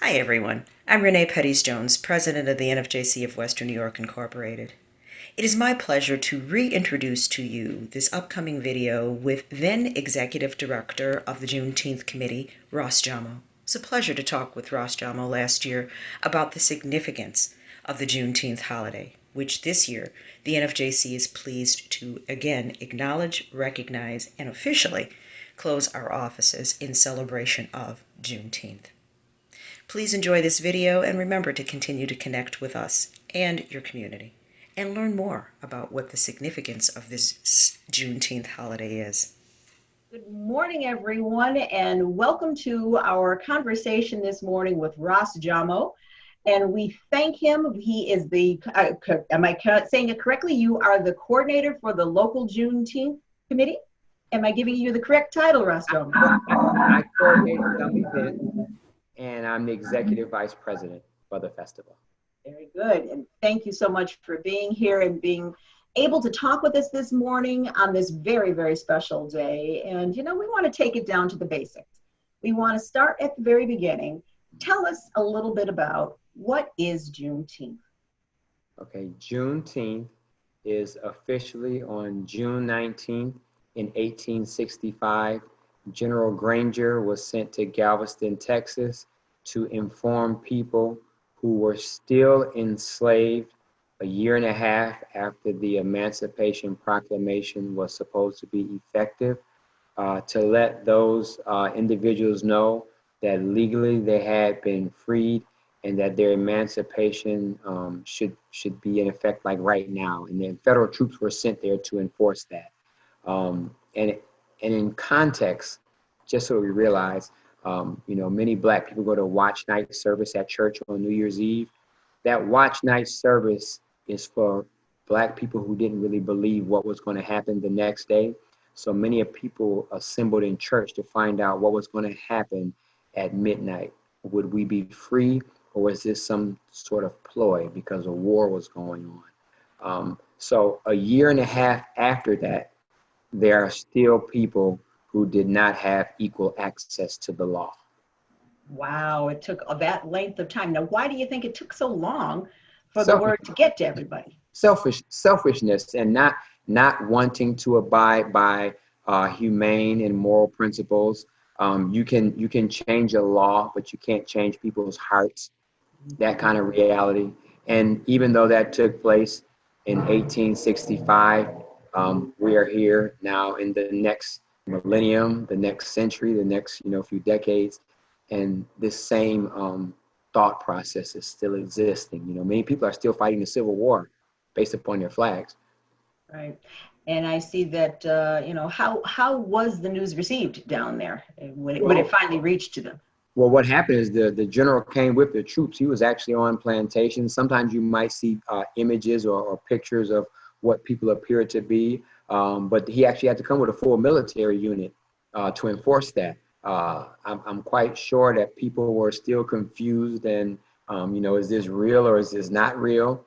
Hi, everyone. I'm Renee Petties-Jones, president of the NFJC of Western New York Incorporated. It is my pleasure to reintroduce to you this upcoming video with then Executive Director of the Juneteenth Committee, Ross Jamo. It's a pleasure to talk with Ross Jamo last year about the significance of the Juneteenth holiday, which this year the NFJC is pleased to again acknowledge, recognize, and officially close our offices in celebration of Juneteenth. Please enjoy this video and remember to continue to connect with us and your community and learn more about what the significance of this Juneteenth holiday is. Good morning, everyone, and welcome to our conversation this morning with Ross Jamo. And we thank him. He is the, am I saying it correctly? You are the coordinator for the local Juneteenth committee. Am I giving you the correct title, Ross Jamo? I coordinate some events, and I'm the executive vice president for the festival. Very good. And thank you so much for being here and being able to talk with us this morning on this very, very special day. And, we want to take it down to the basics. We want to start at the very beginning. Tell us a little bit about what is Juneteenth? Okay, Juneteenth is officially on June 19th in 1865. General Granger was sent to Galveston, Texas to inform people who were still enslaved a year and a half after the Emancipation Proclamation was supposed to be effective, to let those individuals know that legally they had been freed and that their emancipation should be in effect like right now. And then federal troops were sent there to enforce that. And in context, just so we realize, many Black people go to watch night service at church on New Year's Eve. That watch night service is for Black people who didn't really believe what was going to happen the next day. So many people assembled in church to find out what was going to happen at midnight. Would we be free, or was this some sort of ploy because a war was going on? So a year and a half after that, there are still people who did not have equal access to the law. Wow, it took that length of time. Now, why do you think it took so long for the word to get to everybody? Selfishness and not wanting to abide by humane and moral principles. You can change a law, but you can't change people's hearts. That kind of reality. And even though that took place in 1865, we are here now in the next millennium, the next century, the next few decades, and this same thought process is still existing. Many people are still fighting the Civil War based upon their flags. Right. And I see that, how was the news received down there when it finally reached to them? Well, what happened is the general came with the troops. He was actually on plantations. Sometimes you might see images or pictures of what people appear to be, but he actually had to come with a full military unit to enforce that. I'm quite sure that people were still confused and, is this real or is this not real?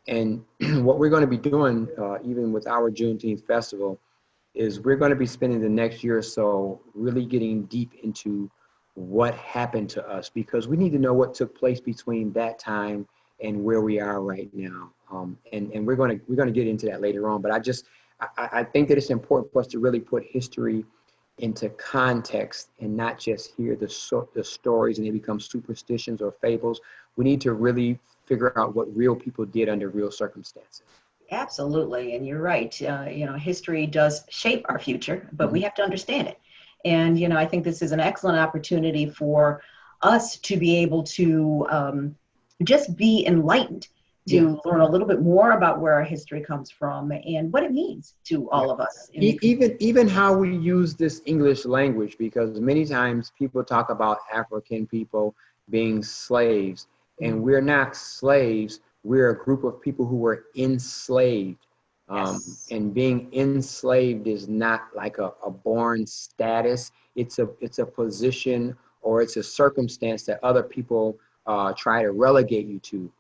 And what we're going to be doing, even with our Juneteenth festival, is we're going to be spending the next year or so really getting deep into what happened to us, because we need to know what took place between that time and where we are right now. And we're going to get into that later on. But I think that it's important for us to really put history into context and not just hear the stories and they become superstitions or fables. We need to really figure out what real people did under real circumstances. Absolutely. And you're right. History does shape our future, but we have to understand it. And, I think this is an excellent opportunity for us to be able to just be enlightened, to learn a little bit more about where our history comes from and what it means to all of us. Even how we use this English language, because many times people talk about African people being slaves, and we're not slaves. We're a group of people who were enslaved. Yes. And being enslaved is not like a born status. It's a position or it's a circumstance that other people try to relegate you to.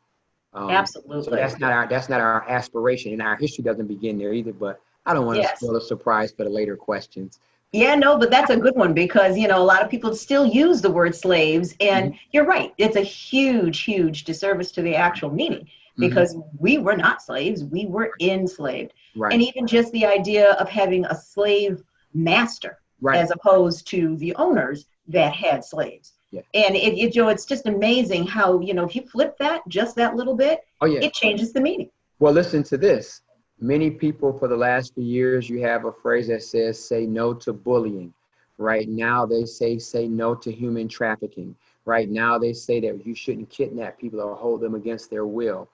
Absolutely. So that's not our aspiration, and our history doesn't begin there either. But I don't want to spoil a surprise for the later questions. Yeah, no, but that's a good one because, a lot of people still use the word slaves. And Mhm. you're right. It's a huge, huge disservice to the actual meaning Mhm. because we were not slaves. We were enslaved. And Right. even just the idea of having a slave master Right. as opposed to the owners that had slaves. Yeah. And it's just amazing how, if you flip that just that little bit, Oh yeah. it changes the meaning. Well, listen to this. Many people for the last few years, you have a phrase that says, say no to bullying. Right now, they say no to human trafficking. Right now, they say that you shouldn't kidnap people or hold them against their will.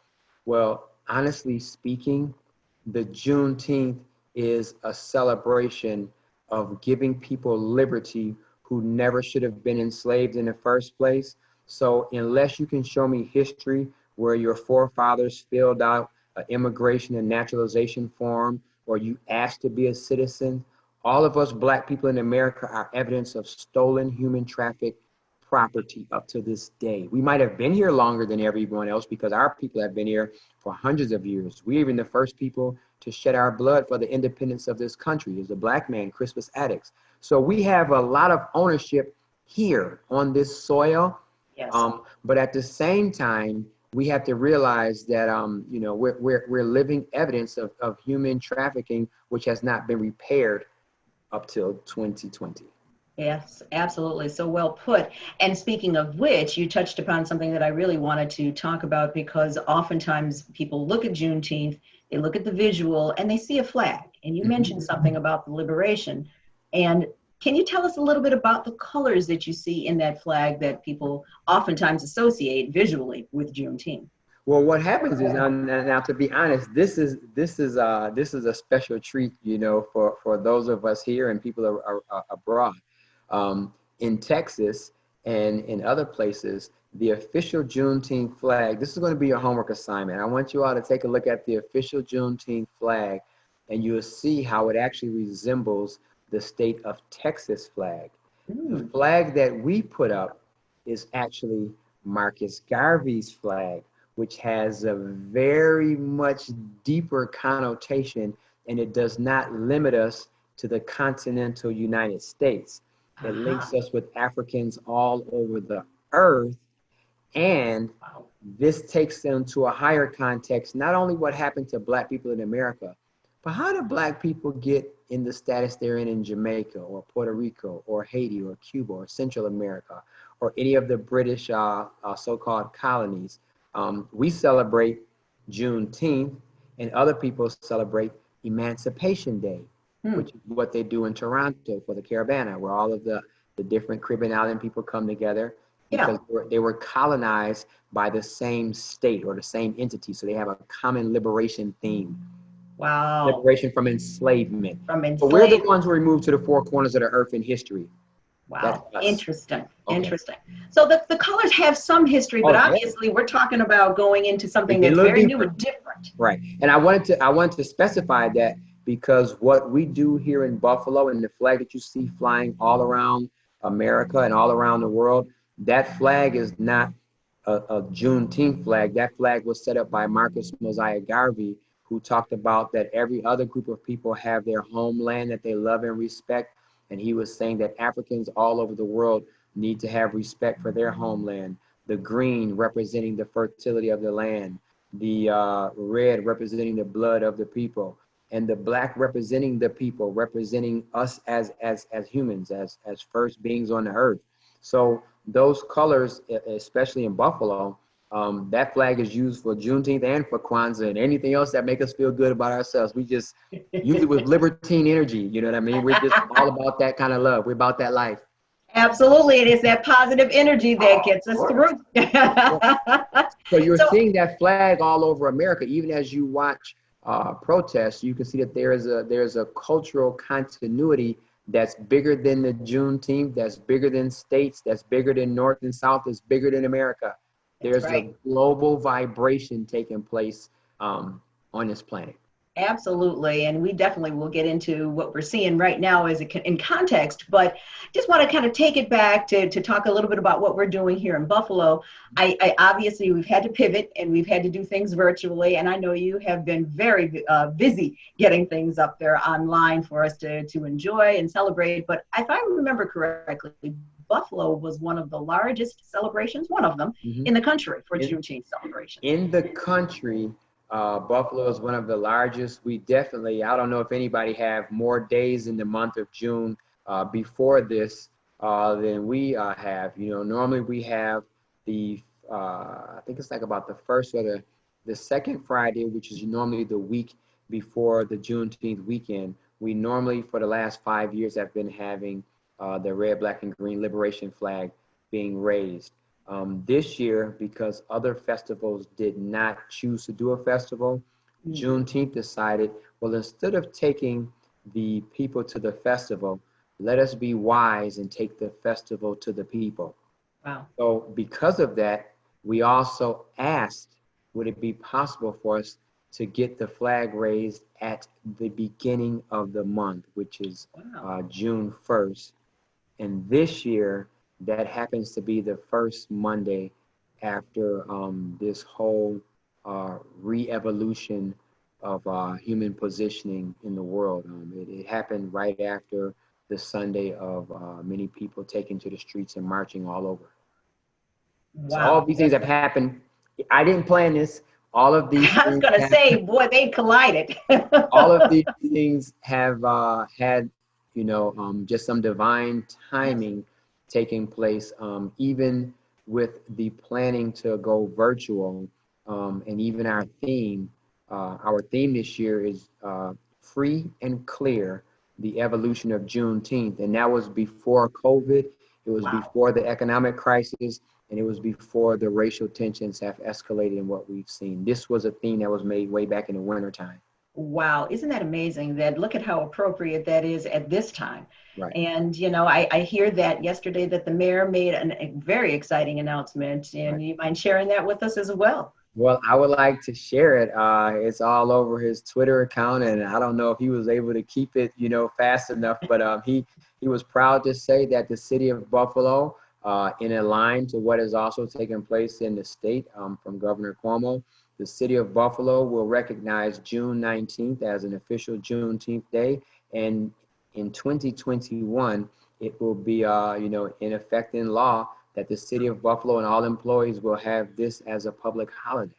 Well, honestly speaking, the Juneteenth is a celebration of giving people liberty who never should have been enslaved in the first place. So, unless you can show me history where your forefathers filled out immigration and naturalization form, or you asked to be a citizen. All of us Black people in America are evidence of stolen human traffic property up to this day. We might have been here longer than everyone else because our people have been here for hundreds of years. We're even the first people to shed our blood for the independence of this country as the Black man, Crispus Attucks. So we have a lot of ownership here on this soil. Yes. But at the same time, we have to realize that we're living evidence of human trafficking, which has not been repaired up till 2020. Yes, absolutely. So well put. And speaking of which, you touched upon something that I really wanted to talk about because oftentimes people look at Juneteenth, they look at the visual, and they see a flag. And you Mhm. mentioned something about the liberation. And can you tell us a little bit about the colors that you see in that flag that people oftentimes associate visually with Juneteenth? Well, what happens is now, to be honest, this is a special treat, for those of us here and people abroad. In Texas and in other places, the official Juneteenth flag. This is going to be your homework assignment. I want you all to take a look at the official Juneteenth flag, and you'll see how it actually resembles the state of Texas flag. The Hmm. flag that we put up is actually Marcus Garvey's flag, which has a very much deeper connotation, and it does not limit us to the continental United States. It Aha. links us with Africans all over the earth, and Wow. this takes them to a higher context, not only what happened to Black people in America, but how do Black people get in the status they're in Jamaica or Puerto Rico or Haiti or Cuba or Central America or any of the British so-called colonies? We celebrate Juneteenth, and other people celebrate Emancipation Day, Hmm. which is what they do in Toronto for the Caravana, where all of the different Caribbean island people come together Yeah. because they were colonized by the same state or the same entity. So they have a common liberation theme, Wow. liberation from enslavement. From But we're the enslavement. ones who removed to the four corners of the earth in history. That's Wow, us. interesting, Okay. interesting. So the colors have some history, but Oh, yeah. obviously we're talking about going into something A that's little very new deeper. and different. Right. And I wanted to specify that because what we do here in Buffalo and the flag that you see flying all around America and all around the world, that flag is not a Juneteenth flag. That flag was set up by Marcus Mosiah Garvey, who talked about that every other group of people have their homeland that they love and respect. And he was saying that Africans all over the world need to have respect for their homeland. The green representing the fertility of the land, the red representing the blood of the people, and the black representing the people, representing us as humans, as first beings on the earth. So those colors, especially in Buffalo, that flag is used for Juneteenth and for Kwanzaa and anything else that make us feel good about ourselves. We just use it with libertine energy. You know what I mean? We're just all about that kind of love. We're about that life. Absolutely, it is that positive energy that Oh, gets of us course. through. So you're So, seeing that flag all over America. Even as you watch protests, you can see that there's a cultural continuity that's bigger than the Juneteenth, that's bigger than states, that's bigger than North and South, that's bigger than America. that's There's a right. global vibration taking place on this planet. Absolutely. And we definitely will get into what we're seeing right now as in context, but just want to kind of take it back to talk a little bit about what we're doing here in Buffalo. I obviously we've had to pivot and we've had to do things virtually. And I know you have been very busy getting things up there online for us to enjoy and celebrate. But if I remember correctly, Buffalo was one of the largest celebrations, one of them in the country for Juneteenth celebration. In the country, Buffalo is one of the largest. We definitely, I don't know if anybody have more days in the month of June before this than we have. You know, normally we have the, I think it's like about the first or the second Friday, which is normally the week before the Juneteenth weekend. We normally, for the last 5 years, have been having the red, black, and green liberation flag being raised. This year, because other festivals did not choose to do a festival, Juneteenth decided, well, instead of taking the people to the festival, let us be wise and take the festival to the people. Wow. So because of that, we also asked, would it be possible for us to get the flag raised at the beginning of the month, which is June 1st. And this year, that happens to be the first Monday after this whole re-evolution of human positioning in the world. It happened right after the Sunday of many people taking to the streets and marching all over. Wow. So all of these things have happened. I didn't plan this. All of these I was going to say, boy, they collided. All of these things have had, you know, just some divine timing taking place, even with the planning to go virtual, and even our theme. Our theme this year is free and clear, the evolution of Juneteenth. And that was before COVID, it was before the economic crisis, and it was before the racial tensions have escalated in what we've seen. This was a theme that was made way back in the wintertime. Wow, isn't that amazing? That look at how appropriate that is at this time. Right. And you know, I hear that yesterday that the mayor made a very exciting announcement, and you mind sharing that with us as well? Well, I would like to share it. It's all over his Twitter account, and I don't know if he was able to keep it, you know, fast enough. But he was proud to say that the city of Buffalo, in a line to what is also taking place in the state from Governor Cuomo, the city of Buffalo will recognize June 19th as an official Juneteenth day, and in 2021, it will be, you know, in effect in law that the city of Buffalo and all employees will have this as a public holiday.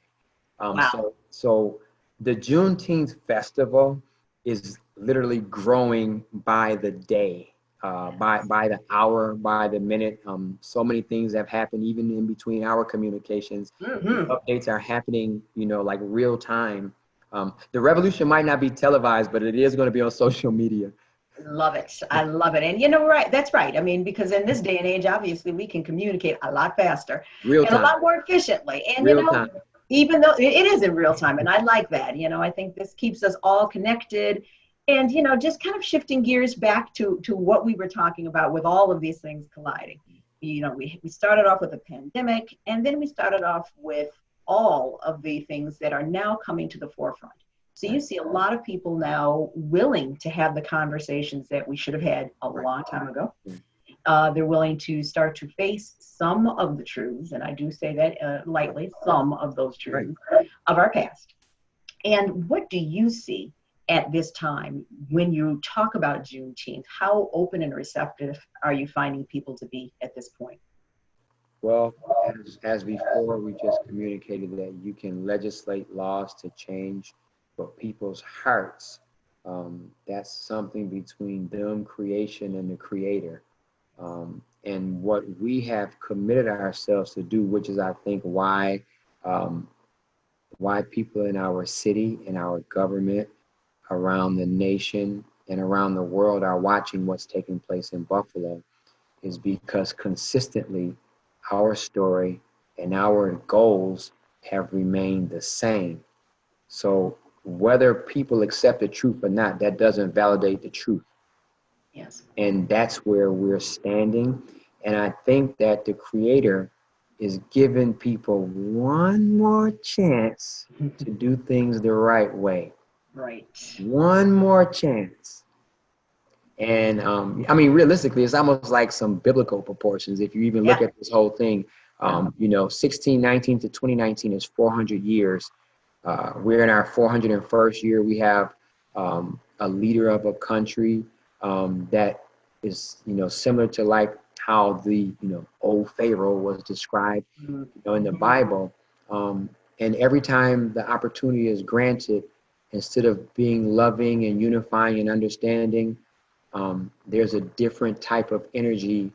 So the Juneteenth festival is literally growing by the day, by the hour, by the minute. So many things have happened even in between our communications. Updates are happening, you know, like real time. The revolution might not be televised, but it is going to be on social media. Love it. I love it. And you know, right, that's right. I mean, because in this day and age, obviously we can communicate a lot faster Real and time. a lot more efficiently. And Real you know, time. even though it is in real time, and I like that, you know, I think this keeps us all connected. And you know, just kind of shifting gears back to what we were talking about with all of these things colliding. You know, we started off with a pandemic, and then we started off with all of the things that are now coming to the forefront. So you see a lot of people now willing to have the conversations that we should have had a long time ago. They're willing to start to face some of the truths, and I do say that lightly, some of those truths of our past. And what do you see at this time when you talk about Juneteenth? How open and receptive are you finding people to be at this point? Well, as before, we just communicated that you can legislate laws to change, but people's hearts, that's something between them, creation, and the creator. And what we have committed ourselves to do, which is, I think, why people in our city, in our government, around the nation, and around the world are watching what's taking place in Buffalo, is because consistently our story and our goals have remained the same. So whether people accept the truth or not, that doesn't validate the truth. Yes. And that's where we're standing. And I think that the Creator is giving people one more chance to do things the right way. Right. One more chance. And I mean, realistically, it's almost like some biblical proportions. If you even look Yeah. at this whole thing, Yeah. 1619 to 2019 is 400 years. We're in our 401st year. We have a leader of a country that is, similar to like how the, old Pharaoh was described, in the Mhm. Bible. And every time the opportunity is granted, instead of being loving and unifying and understanding, there's a different type of energy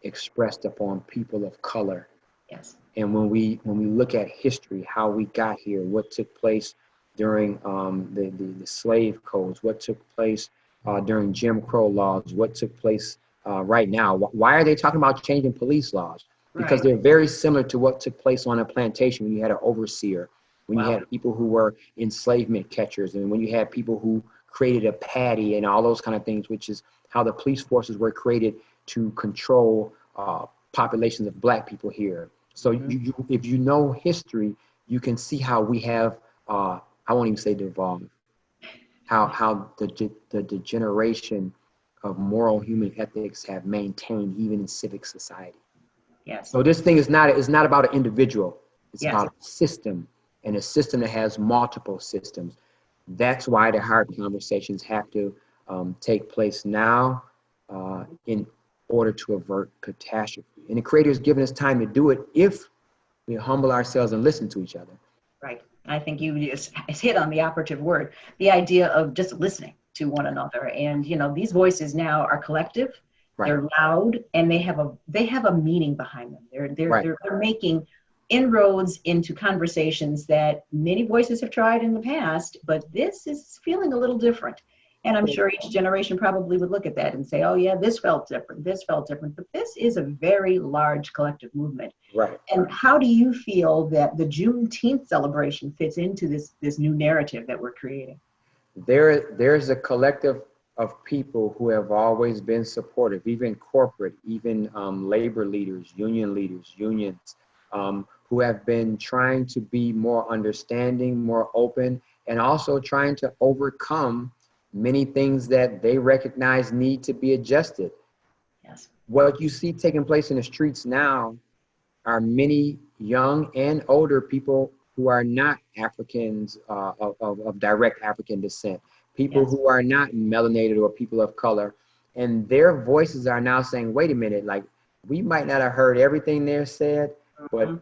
expressed upon people of color. Yes. And when we look at history, how we got here, what took place during the slave codes, what took place during Jim Crow laws, what took place right now. Why are they talking about changing police laws? Because Right. they're very similar to what took place on a plantation when you had an overseer, when you Wow. had people who were enslavement catchers, and when you had people who created a patty and all those kind of things, which is how the police forces were created to control populations of black people here. So Mhm. if you know history, you can see how we have, I won't even say devolved, how the degeneration of moral human ethics have maintained even in civic society. Yes. So this thing is not about an individual. It's Yes. about a system, and a system that has multiple systems. That's why the hard conversations have to take place now in order to avert catastrophe. And the Creator has given us time to do it if we humble ourselves and listen to each other. Right. I think you just hit on the operative word, the idea of just listening to one another. And these voices now are collective, Right, they're loud, and they have a meaning behind them. They're they're right. they're, they're making inroads into conversations that many voices have tried in the past, but this is feeling a little different. And I'm sure each generation probably would look at that and say, oh yeah, this felt different, this felt different. But this is a very large collective movement. Right. And how do you feel that the Juneteenth celebration fits into this new narrative that we're creating? There's a collective of people who have always been supportive, even corporate, even labor leaders, unions, who have been trying to be more understanding, more open, and also trying to overcome many things that they recognize need to be adjusted. Yes. What you see taking place in the streets now are many young and older people who are not Africans of direct African descent, people Yes. who are not melanated or people of color. And their voices are now saying, wait a minute, like we might not have heard everything they said, but Mhm.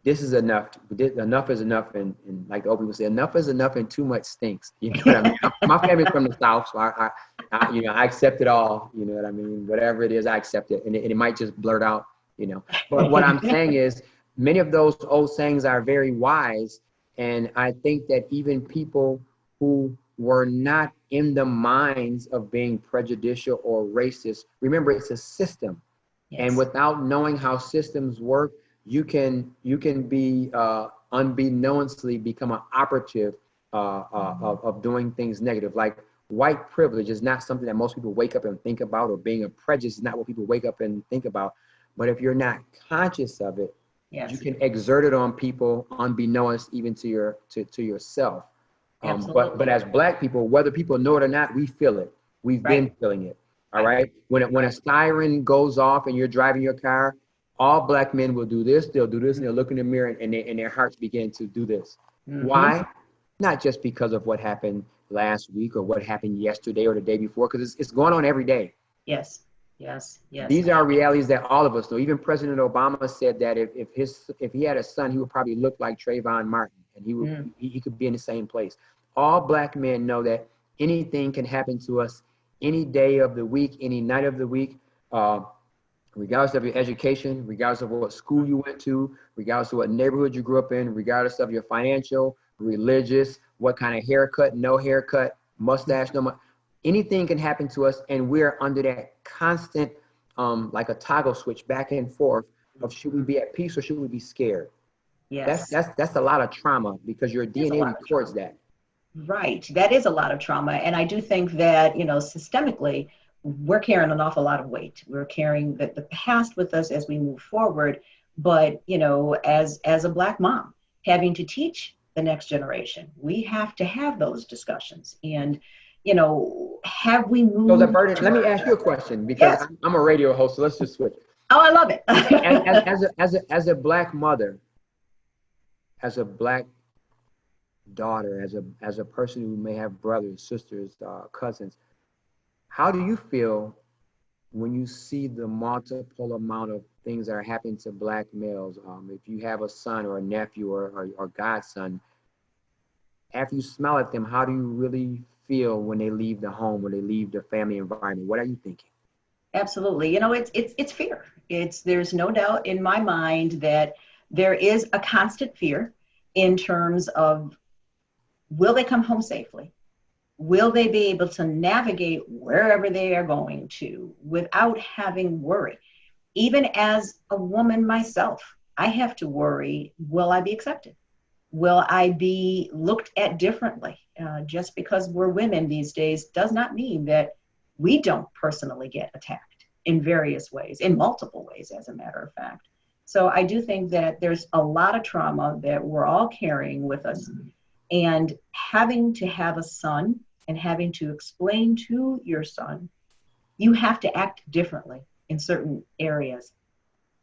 this is enough. Enough is enough. And like the old people say, enough is enough and too much stinks. You know what I mean? My family's from the South, so I accept it all. You know what I mean? Whatever it is, I accept it. And it might just blurt out, you know. But what I'm saying is many of those old sayings are very wise. And I think that even people who were not in the minds of being prejudicial or racist, remember it's a system. And Yes. without knowing how systems work, you can be unbeknownstly become an operative of doing things negative. Like white privilege is not something that most people wake up and think about, or being a prejudice is not what people wake up and think about. But if you're not conscious of it, you Yes. can exert it on people unbeknownst even to yourself. But Absolutely. as black people, whether people know it or not, we feel it. We've Right. been feeling it. All Right. right. When a Right. siren goes off and you're driving your car, all black men will do this. They'll do this, and they'll look in the mirror, and their hearts begin to do this. Mm-hmm. Why? Not just because of what happened last week or what happened yesterday or the day before, because it's going on every day. Yes. Yes. Yes. These are realities that all of us know. Even President Obama said that if he had a son, he would probably look like Trayvon Martin, and Mm. he could be in the same place. All black men know that anything can happen to us any day of the week, any night of the week, uh, regardless of your education, regardless of what school you went to, regardless of what neighborhood you grew up in, regardless of your financial, religious, what kind of haircut, no haircut, mustache, no. Anything can happen to us, and we're under that constant, like a toggle switch back and forth of should we be at peace or should we be scared? That's Yes. that's that's a lot of trauma because your There's a DNA lot of records trauma. that. Right. That is a lot of trauma. And I do think that, systemically, we're carrying an awful lot of weight. We're carrying the past with us as we move forward. But, as a Black mom, having to teach the next generation. We have to have those discussions. And, have we moved? So the burden, let me ask you a question, because Yes. I'm a radio host, so let's just switch. Oh, I love it. As a Black mother, as a Black daughter, as a person who may have brothers, sisters, cousins, how do you feel when you see the multiple amount of things that are happening to Black males? If you have a son or a nephew or godson, after you smile at them, how do you really feel when they leave the home, when they leave the family environment? What are you thinking? Absolutely. It's fear. There's no doubt in my mind that there is a constant fear in terms of, will they come home safely? Will they be able to navigate wherever they are going to without having worry? Even as a woman myself, I have to worry, will I be accepted? Will I be looked at differently? Just because we're women these days does not mean that we don't personally get attacked in various ways, in multiple ways, as a matter of fact. So I do think that there's a lot of trauma that we're all carrying with us. And having to have a son and having to explain to your son, you have to act differently in certain areas,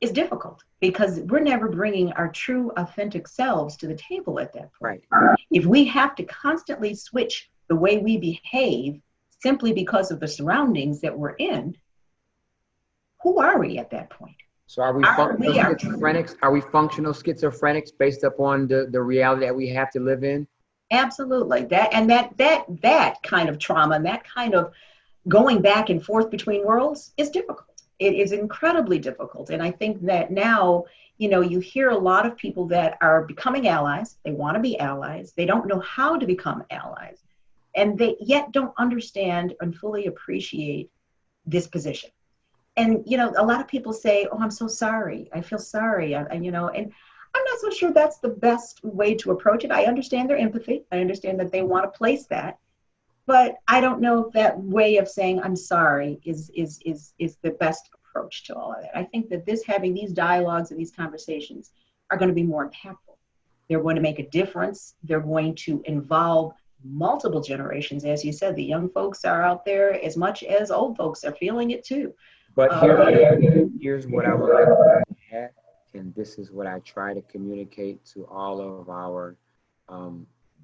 is difficult, because we're never bringing our true, authentic selves to the table at that point. Right. If we have to constantly switch the way we behave simply because of the surroundings that we're in, who are we at that point? So are we functional schizophrenics? Are we functional schizophrenics based upon the reality that we have to live in? Absolutely. That kind of trauma and that kind of going back and forth between worlds is difficult. It is incredibly difficult. And I think that now, you hear a lot of people that are becoming allies. They want to be allies. They don't know how to become allies. And they yet don't understand and fully appreciate this position. And, a lot of people say, oh, I'm so sorry. I feel sorry. And I'm not so sure that's the best way to approach it. I understand their empathy. I understand that they want to place that. But I don't know if that way of saying I'm sorry is the best approach to all of that. I think that having these dialogues and these conversations are going to be more impactful. They're going to make a difference. They're going to involve multiple generations. As you said, the young folks are out there as much as old folks are feeling it too. But here's what I would like to add, and this is what I try to communicate to all of our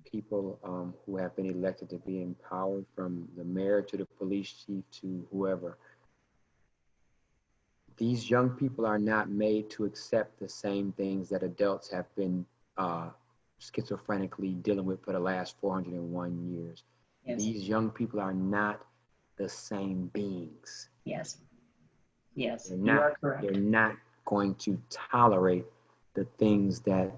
people who have been elected to be empowered, from the mayor to the police chief to whoever. These young people are not made to accept the same things that adults have been schizophrenically dealing with for the last 401 years. Yes. These young people are not the same beings. Yes. Yes, you are correct. They're not going to tolerate the things that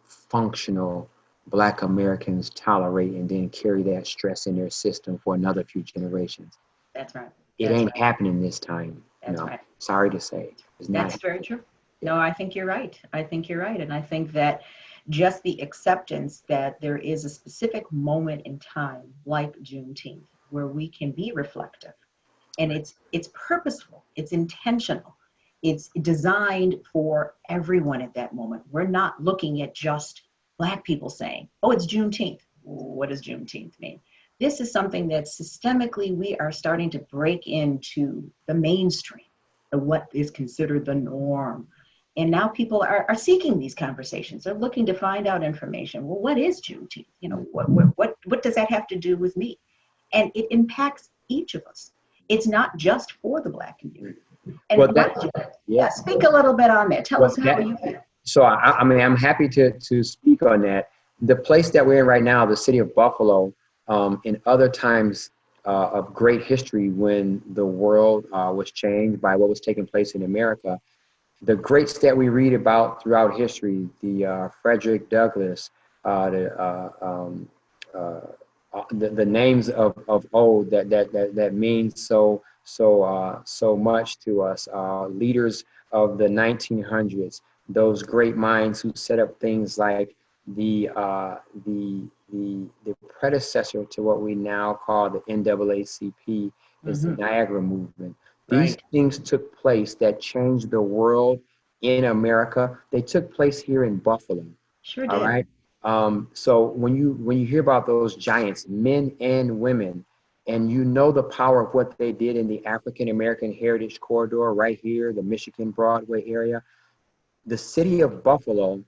functional Black Americans tolerate and then carry that stress in their system for another few generations. That's right. It ain't happening this time. That's right. Sorry to say. That's very true. No, I think you're right. And I think that just the acceptance that there is a specific moment in time, like Juneteenth, where we can be reflective. And it's purposeful, it's intentional, it's designed for everyone at that moment. We're not looking at just Black people saying, oh, it's Juneteenth. What does Juneteenth mean? This is something that systemically we are starting to break into the mainstream, what is considered the norm. And now people are seeking these conversations. They're looking to find out information. Well, what is Juneteenth? What does that have to do with me? And it impacts each of us. It's not just for the Black community. And speak a little bit on that. Tell us how you feel. So I'm happy to speak on that. The place that we're in right now, the city of Buffalo, in other times of great history, when the world was changed by what was taking place in America, the greats that we read about throughout history, the Frederick Douglass, the names of old that means so much to us, leaders of the 1900s, those great minds who set up things like the predecessor to what we now call the NAACP is the Niagara movement. These things took place that changed the world in America. They took place here in Buffalo. Sure did. All right. So when you hear about those giants, men and women, and you know the power of what they did in the African American Heritage Corridor right here, the Michigan Broadway area, the city of Buffalo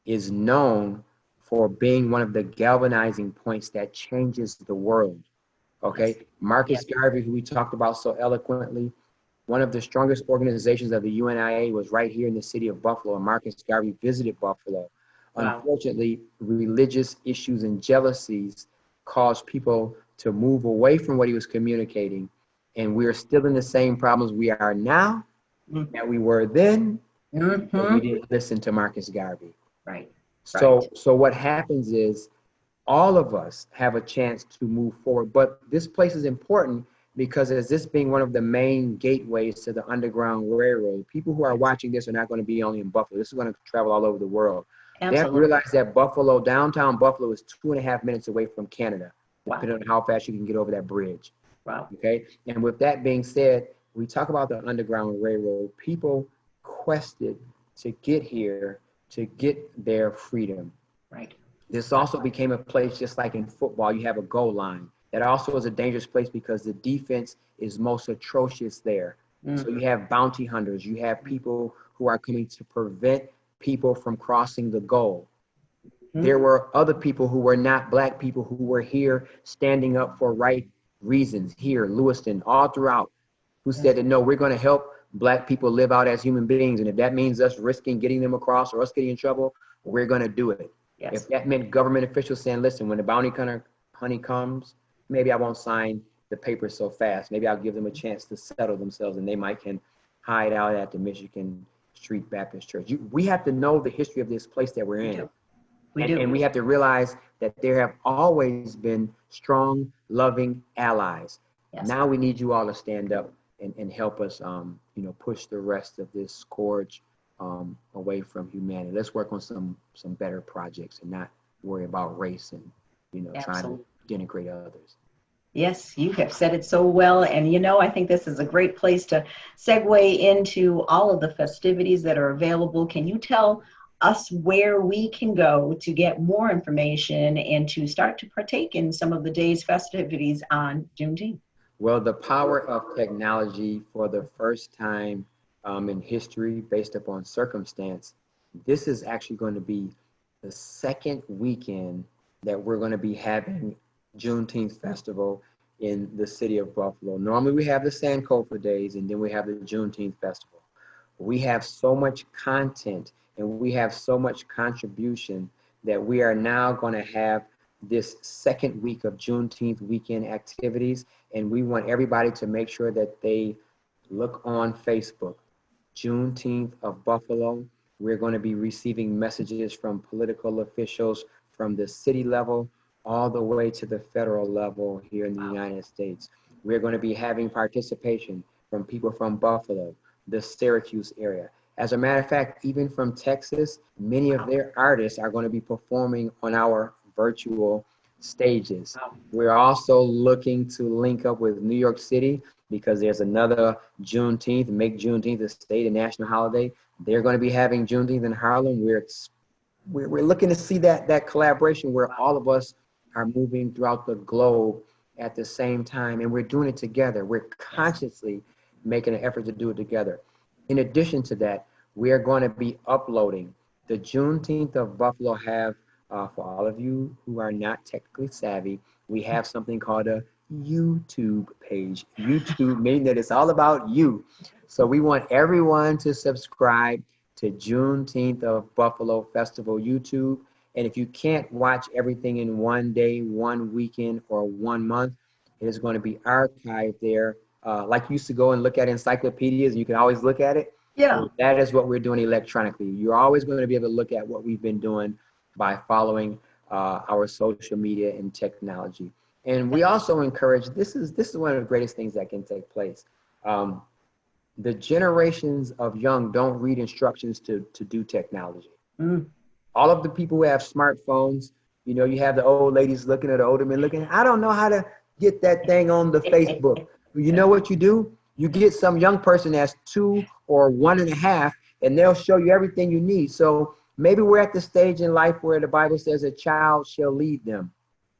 is known for being one of the galvanizing points that changes the world. Yes. Okay, Marcus Yes. Garvey, who we talked about so eloquently, one of the strongest organizations of the UNIA was right here in the city of Buffalo, and Marcus Garvey visited Buffalo. Wow. Unfortunately, religious issues and jealousies caused people to move away from what he was communicating, and we're still in the same problems we are now that we were then, but we didn't listen to Marcus Garvey. Right. So what happens is all of us have a chance to move forward. But this place is important because as this being one of the main gateways to the Underground Railroad, people who are watching this are not going to be only in Buffalo. This is going to travel all over the world. They have to Absolutely. realize that Buffalo, downtown Buffalo, is 2.5 minutes away from Canada, Wow. depending on how fast you can get over that bridge. Wow. Okay. And with that being said, we talk about the Underground Railroad. People quested to get here, to get their freedom. Right. This also became a place, just like in football, you have a goal line. That also is a dangerous place because the defense is most atrocious there. So you have bounty hunters, you have people who are coming to prevent people from crossing the goal. There were other people who were not black people who were here standing up for right reasons here, Lewiston, all throughout, who said that no, we're going to help black people live out as human beings. And if that means us risking getting them across or us getting in trouble, we're going to do it. Yes. If that meant government officials saying, listen, when the bounty hunter honey comes, maybe I won't sign the papers so fast. Maybe I'll give them a chance to settle themselves and they might can hide out at the Michigan Street Baptist Church. We have to know the history of this place that we're in. And we have to realize that there have always been strong, loving allies. Yes. Now we need you all to stand up and help us, push the rest of this scourge away from humanity. Let's work on some better projects and not worry about race and, trying to denigrate others. Yes, you have said it so well. And, I think this is a great place to segue into all of the festivities that are available. Can you tell us where we can go to get more information and to start to partake in some of the day's festivities on Juneteenth? Well, the power of technology for the first time in history, based upon circumstance, this is actually going to be the second weekend that we're going to be having Juneteenth Festival in the city of Buffalo. Normally we have the Sankofa days and then we have the Juneteenth Festival. We have so much content and we have so much contribution that we are now going to have this second week of Juneteenth weekend activities. And we want everybody to make sure that they look on Facebook, Juneteenth of Buffalo. We're going to be receiving messages from political officials from the city level all the way to the federal level here in the United States. We're going to be having participation from people from Buffalo, the Syracuse area. As a matter of fact, even from Texas, many of their artists are going to be performing on our virtual stages. We're also looking to link up with New York City because there's another Juneteenth, make Juneteenth a state and national holiday. They're going to be having Juneteenth in Harlem. We're looking to see that collaboration where all of us are moving throughout the globe at the same time, and we're doing it together. We're consciously making an effort to do it together. In addition to that, we are going to be uploading the Juneteenth of Buffalo have, for all of you who are not technically savvy, we have something called a YouTube page. YouTube, meaning that it's all about you. So we want everyone to subscribe to Juneteenth of Buffalo Festival YouTube. And if you can't watch everything in one day, one weekend, or 1 month, it is going to be archived there. Like you used to go and look at encyclopedias, and you can always look at it. Yeah. So that is what we're doing electronically. You're always going to be able to look at what we've been doing by following our social media and technology. And we also encourage, this is one of the greatest things that can take place. The generations of young don't read instructions to do technology. All of the people who have smartphones, you have the old ladies looking at the older men looking, I don't know how to get that thing on the Facebook. You know what you do? You get some young person that's 2 or 1.5, and they'll show you everything you need. So Maybe we're at the stage in life where the Bible says a child shall lead them.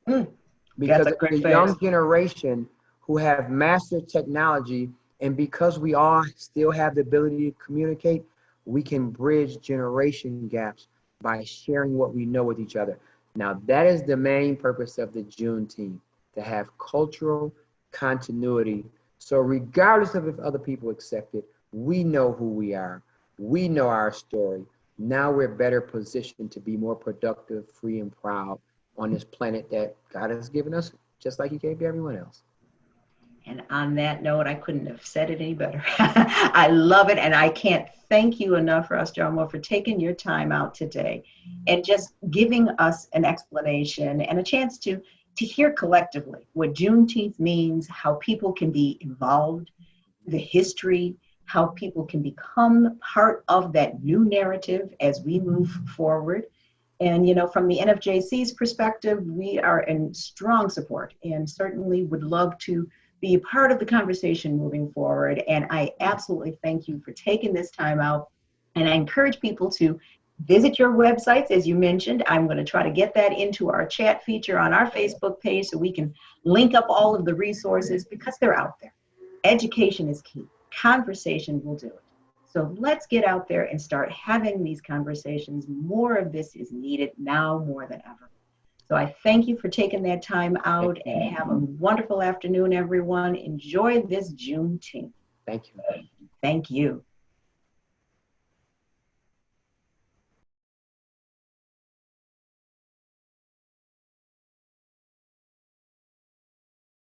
Because That's a great the phrase. young generation who have mastered technology, and because we all still have the ability to communicate, we can bridge generation gaps by sharing what we know with each other. Now, that is the main purpose of the Juneteenth, to have cultural continuity. So regardless of if other people accept it, we know who we are. We know our story. Now we're better positioned to be more productive, free, and proud on this planet that God has given us, just like he gave to everyone else. And on that note, I couldn't have said it any better. I love it. And I can't thank you enough, Ross Jarmo, for taking your time out today and just giving us an explanation and a chance to hear collectively what Juneteenth means, how people can be involved, the history, how people can become part of that new narrative as we move forward. And, you know, from the NFJC's perspective, we are in strong support and certainly would love to be a part of the conversation moving forward. And I absolutely thank you for taking this time out. And I encourage people to visit your websites, as you mentioned. I'm going to try to get that into our chat feature on our Facebook page so we can link up all of the resources because they're out there. Education is key. Conversation will do it. So let's get out there and start having these conversations. More of this is needed now more than ever. So I thank you for taking that time out and have a wonderful afternoon, everyone. Enjoy this Juneteenth. Thank you. Thank you.